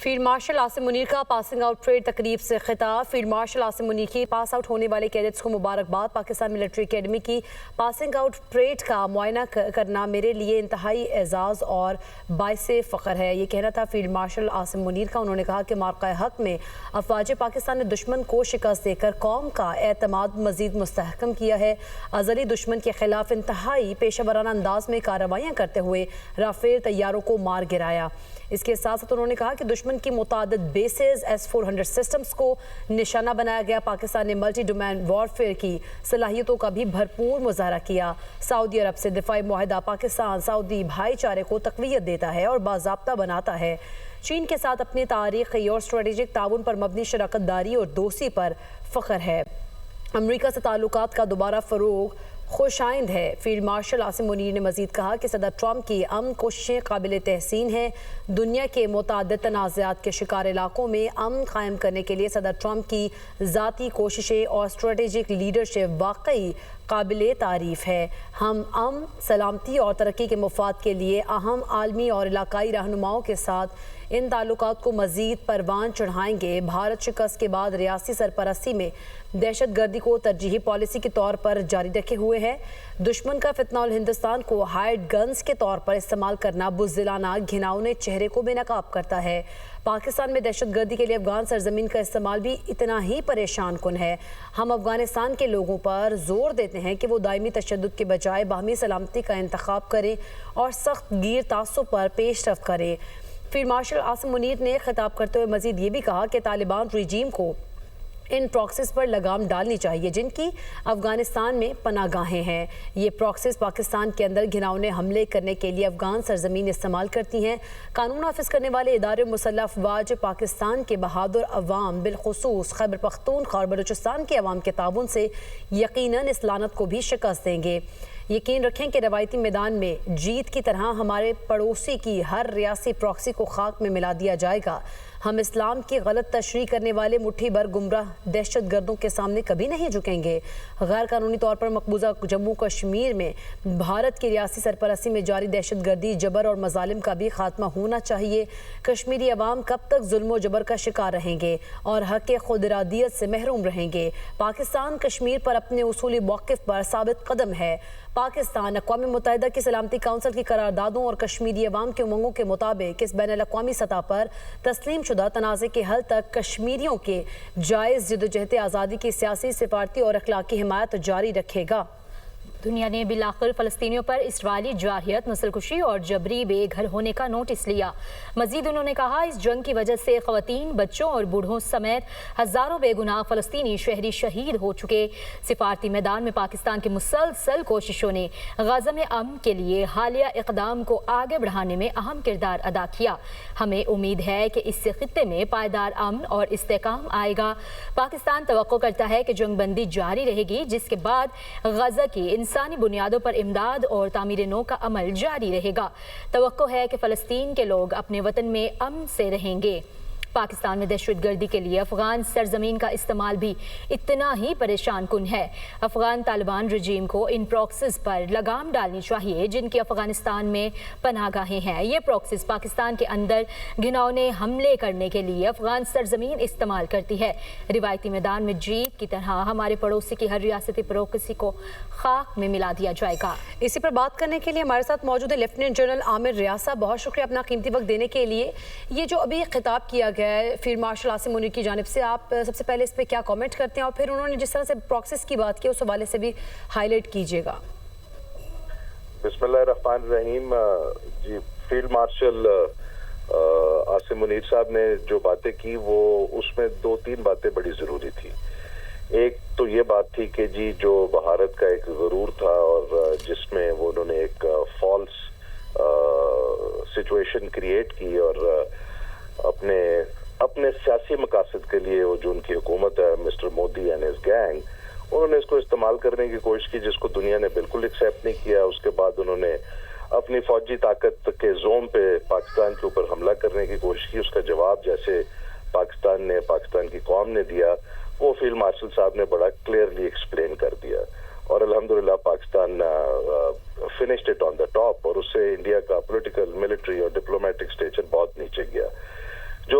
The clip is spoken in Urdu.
فیلڈ مارشل عاصم منیر کا پاسنگ آؤٹ پریڈ تقریب سے خطاب۔ فیلڈ مارشل عاصم منیر کی پاس آؤٹ ہونے والے کیڈٹس کو مبارکباد۔ پاکستان ملٹری اکیڈمی کی پاسنگ آؤٹ پریڈ کا معائنہ کرنا میرے لیے انتہائی اعزاز اور باعث فخر ہے، یہ کہنا تھا فیلڈ مارشل عاصم منیر کا۔ انہوں نے کہا کہ مارکہ حق میں افواج پاکستان نے دشمن کو شکست دے کر قوم کا اعتماد مزید مستحکم کیا ہے۔ ازلی دشمن کے خلاف انتہائی پیشہ ورانہ انداز میں کارروائیاں کرتے ہوئے رافیل طیاروں کو مار گرایا۔ اس کے ساتھ ساتھ انہوں نے کہا کہ دشمن کی متعدد بیسز S-400 سسٹمز کو نشانہ بنایا گیا۔ پاکستان نے ملٹی ڈومین وارفیئر کی صلاحیتوں کا بھی بھرپور مظاہرہ کیا۔ سعودی عرب سے دفاعی معاہدہ پاکستان سعودی بھائی چارے کو تقویت دیتا ہے اور باضابطہ بناتا ہے۔ چین کے ساتھ اپنی تاریخی اور اسٹریٹجک تعاون پر مبنی شراکت داری اور دوستی پر فخر ہے۔ امریکہ سے تعلقات کا دوبارہ فروغ خوش آئند ہے۔ فیلڈ مارشل عاصم منیر نے مزید کہا کہ صدر ٹرمپ کی امن کوششیں قابل تحسین ہیں۔ دنیا کے متعدد تنازعات کے شکار علاقوں میں امن قائم کرنے کے لیے صدر ٹرمپ کی ذاتی کوششیں اور اسٹریٹجک لیڈرشپ واقعی قابل تعریف ہے۔ ہم امن، سلامتی اور ترقی کے مفاد کے لیے اہم عالمی اور علاقائی رہنماؤں کے ساتھ ان تعلقات کو مزید پروان چڑھائیں گے۔ بھارت شکست کے بعد ریاستی سرپرستی میں دہشت گردی کو ترجیحی پالیسی کے طور پر جاری رکھے ہوئے ہے۔ دشمن کا فتنہ الہندوستان کو ہائیڈ گنز کے طور پر استعمال کرنا بزدلانہ گھناؤنے چہرے کو بے نقاب کرتا ہے۔ پاکستان میں دہشت گردی کے لیے افغان سرزمین کا استعمال بھی اتنا ہی پریشان کن ہے۔ ہم افغانستان کے لوگوں پر زور دیتے ہیں کہ وہ دائمی تشدد کے بجائے باہمی سلامتی کا انتخاب کریں اور سخت گیر تعصب پر پیش رفت کریں۔ فیلڈ مارشل عاصم منیر نے خطاب کرتے ہوئے مزید یہ بھی کہا کہ طالبان رجیم کو ان پراکسیز پر لگام ڈالنی چاہیے جن کی افغانستان میں پناہ گاہیں ہیں۔ یہ پراکسیز پاکستان کے اندر گھناؤنے حملے کرنے کے لیے افغان سرزمین استعمال کرتی ہیں۔ قانون نافذ کرنے والے ادارے مسلح افواج پاکستان کے بہادر عوام، بالخصوص خیبر پختونخوا اور بلوچستان کے عوام کے تعاون سے یقیناً اس لعنت کو بھی شکست دیں گے۔ یقین رکھیں کہ روایتی میدان میں جیت کی طرح ہمارے پڑوسی کی ہر ریاسی پراکسی کو خاک میں ملا دیا جائے گا۔ ہم اسلام کی غلط تشریح کرنے والے مٹھی بھر گمراہ دہشت گردوں کے سامنے کبھی نہیں جھکیں گے۔ غیر قانونی طور پر مقبوضہ جموں کشمیر میں بھارت کی ریاستی سرپرستی میں جاری دہشت گردی، جبر اور مظالم کا بھی خاتمہ ہونا چاہیے۔ کشمیری عوام کب تک ظلم و جبر کا شکار رہیں گے اور حق خود ارادیت سے محروم رہیں گے؟ پاکستان کشمیر پر اپنے اصولی موقف پر ثابت قدم ہے۔ پاکستان اقوام متحدہ کی سلامتی کونسل کی قراردادوں اور کشمیری عوام کے امنگوں کے مطابق اس بین الاقوامی سطح پر تسلیم شدہ تنازع کے حل تک کشمیریوں کے جائز جدوجہد آزادی کی سیاسی، سفارتی اور اخلاقی حمایت جاری رکھے گا۔ دنیا نے بالآخر فلسطینیوں پر اسرائیلی جارحیت، نسل کشی اور جبری بے گھر ہونے کا نوٹس لیا۔ مزید انہوں نے کہا اس جنگ کی وجہ سے خواتین، بچوں اور بوڑھوں سمیت ہزاروں بے گناہ فلسطینی شہری شہید ہو چکے۔ سفارتی میدان میں پاکستان کی مسلسل کوششوں نے غزہ میں امن کے لیے حالیہ اقدام کو آگے بڑھانے میں اہم کردار ادا کیا۔ ہمیں امید ہے کہ اس سے خطے میں پائیدار امن اور استحکام آئے گا۔ پاکستان توقع کرتا ہے کہ جنگ بندی جاری رہے گی، جس کے بعد غزہ کی انسانی بنیادوں پر امداد اور تعمیر نو کا عمل جاری رہے گا۔ توقع ہے کہ فلسطین کے لوگ اپنے وطن میں امن سے رہیں گے۔ پاکستان میں دہشت گردی کے لیے افغان سرزمین کا استعمال بھی اتنا ہی پریشان کن ہے۔ افغان طالبان رجیم کو ان پراکسیز پر لگام ڈالنی چاہیے جن کی افغانستان میں پناہ گاہیں ہیں۔ یہ پراکسیز پاکستان کے اندر گھناؤنے حملے کرنے کے لیے افغان سرزمین استعمال کرتی ہے۔ روایتی میدان میں جیت کی طرح ہمارے پڑوسی کی ہر ریاستی پراکسی کو خاک میں ملا دیا جائے گا۔ اسی پر بات کرنے کے لیے ہمارے ساتھ موجود ہے لیفٹیننٹ جنرل عامر ریاض۔ بہت شکریہ اپنا قیمتی وقت دینے کے لیے۔ یہ جو ابھی خطاب کیا گیا ہے فیلڈ مارشل عاصم منیر کی جانب سے، آپ سب سے پہلے اس پہ کیا کامنٹ کرتے ہیں اور پھر انہوں نے جس طرح سے پراکسیز کی بات کی اس حوالے سے بھی ہائی لائٹ کیجیے گا۔ بسم اللہ الرحمن الرحیم۔ جی، فیلڈ مارشل عاصم منیر صاحب نے جو باتیں کی وہ اس میں دو تین باتیں بڑی ضروری تھی۔ ایک تو یہ بات تھی کہ جی جو بھارت کا ایک غرور تھا اور جس میں وہ انہوں نے ایک فالس سچویشن کریٹ کی اور اپنے سیاسی مقاصد کے لیے وہ جو ان کی حکومت ہے mister Modi and his gang, انہوں نے اس کو استعمال کرنے کی کوشش کی جس کو دنیا نے بالکل ایکسیپٹ نہیں کیا۔ اس کے بعد انہوں نے اپنی فوجی طاقت کے زوم پہ پاکستان کے اوپر حملہ کرنے کی کوشش کی۔ اس کا جواب جیسے پاکستان کی قوم نے دیا وہ فیلڈ مارشل صاحب نے بڑا کلیئرلی ایکسپلین کر دیا اور الحمدللہ Pakistan finished it on the top اور اس سے انڈیا کا پولیٹیکل، ملٹری اور ڈپلومیٹک اسٹیچر بہت نیچے گیا۔ جو